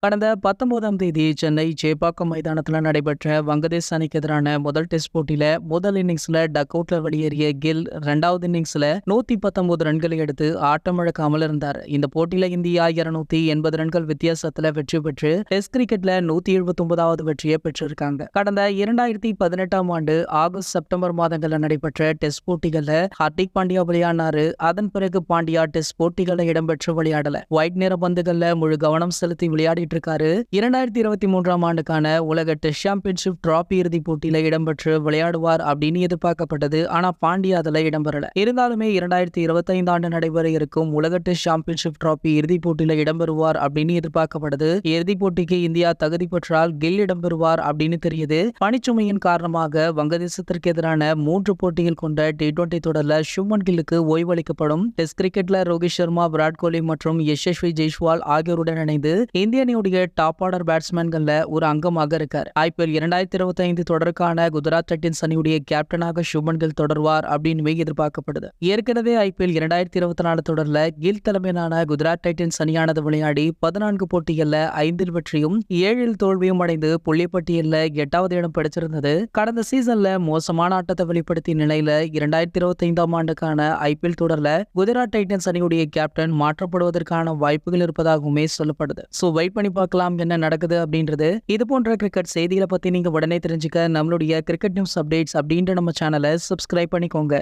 கடந்த 19ஆம் தேதி சென்னை சேப்பாக்கம் மைதானத்தில் நடைபெற்ற வங்கதேச அணிக்கு எதிரான முதல் டெஸ்ட் போட்டியில முதல் இன்னிங்ஸ்ல டக் அவுட்ல வெளியேறிய கில் 2வது இன்னிங்ஸ்ல 119 ரன்களை எடுத்து ஆட்டமிழக்காமல் இருந்தார். இந்த போட்டியில இந்தியா 280 ரன்கள் வித்தியாசத்துல வெற்றி பெற்று டெஸ்ட் கிரிக்கெட்ல 179வது வெற்றியை பெற்றிருக்காங்க. கடந்த 2018ஆம் ஆண்டு ஆகஸ்ட் செப்டம்பர் மாதங்கள்ல நடைபெற்ற டெஸ்ட் போட்டிகள்ல ஹர்திக் பாண்டியா விளையாடினாரு. அதன் பிறகு பாண்டியா டெஸ்ட் போட்டிகள்ல இடம்பெற்று விளையாடல. ஒயிட் நிற பந்துகள்ல முழு கவனம் செலுத்தி விளையாடி இருக்காரு. 2023ஆம் ஆண்டுக்கான உலக டெஸ்ட் சாம்பியன்ஷிப் டிராபி இறுதிப் போட்டியில இடம்பெற்று விளையாடுவார் அப்படின்னு எதிர்பார்க்கப்பட்டது. ஆனா பாண்டியா அதுல இடம்பெறல. இருந்தாலுமே 2025 ஆண்டு நடைபெற இருக்கும் உலக டெஸ்ட் சாம்பியன்ஷிப் டிராபி இறுதிப் போட்டியில இடம்பெறுவார் அப்படின்னு எதிர்பார்க்கப்படுது. இறுதிப் போட்டிக்கு இந்தியா தகுதி பெற்றால் கில் இடம்பெறுவார் அப்படின்னு தெரியுது. பணிச்சுமையின் காரணமாக வங்கதேசத்திற்கு எதிரான 3 போட்டிகள் கொண்ட T20 தொடர்ல சுப்மன் கில்லுக்கு ஓய்வு அளிக்கப்படும். டெஸ்ட் கிரிக்கெட்ல ரோஹித் சர்மா, விராட் கோலி மற்றும் யசஸ்வி ஜெய்ஸ்வால் ஆகியோருடன் இணைந்து இந்திய அணியுடைய டாப் ஆர்டர் பேட்ஸ்மேன்கள்ல ஒரு அங்கமாக இருக்கார். IPL 2025 தொடருக்கான குஜராத் டைட்டன்ஸ் அணியுடைய கேப்டனாக சுப்மன் கில் தொடர்வார் அப்படின்னு எதிர்பார்க்கப்படுது. ஏற்கனவே IPL 2024 தொடர்ல கில் தலைமையிலான குஜராத் டைட்டன்ஸ் அணியானது விளையாடி 14 போட்டிகள்ல 5 வெற்றியும் 7 தோல்வியும் அடைந்து புள்ளிப்பட்டியல்ல 8வது இடம் பிடிச்சிருந்தது. கடந்த சீசன்ல மோசமான ஆட்டத்தை வெளிப்படுத்திய நிலையில 2025ஆம் ஆண்டுக்கான IPL தொடர்ல குஜராத் டைட்டன்ஸ் அணியுடைய கேப்டன் மாற்றப்படுவதற்கான வாய்ப்புகள் இருப்பதாகவுமே சொல்லப்படுது. வெயிட் பண்ணி பார்க்கலாம் என்ன நடக்குது அப்படின்றது. இது போன்ற கிரிக்கெட் செய்திகளை பத்தி நீங்க உடனே தெரிஞ்சுக்க நம்மளுடைய கிரிக்கெட் நியூஸ் அப்டேட்ஸ் அப்படின்ற நம்ம சேனலை சப்ஸ்கிரைப் பண்ணிக்கோங்க.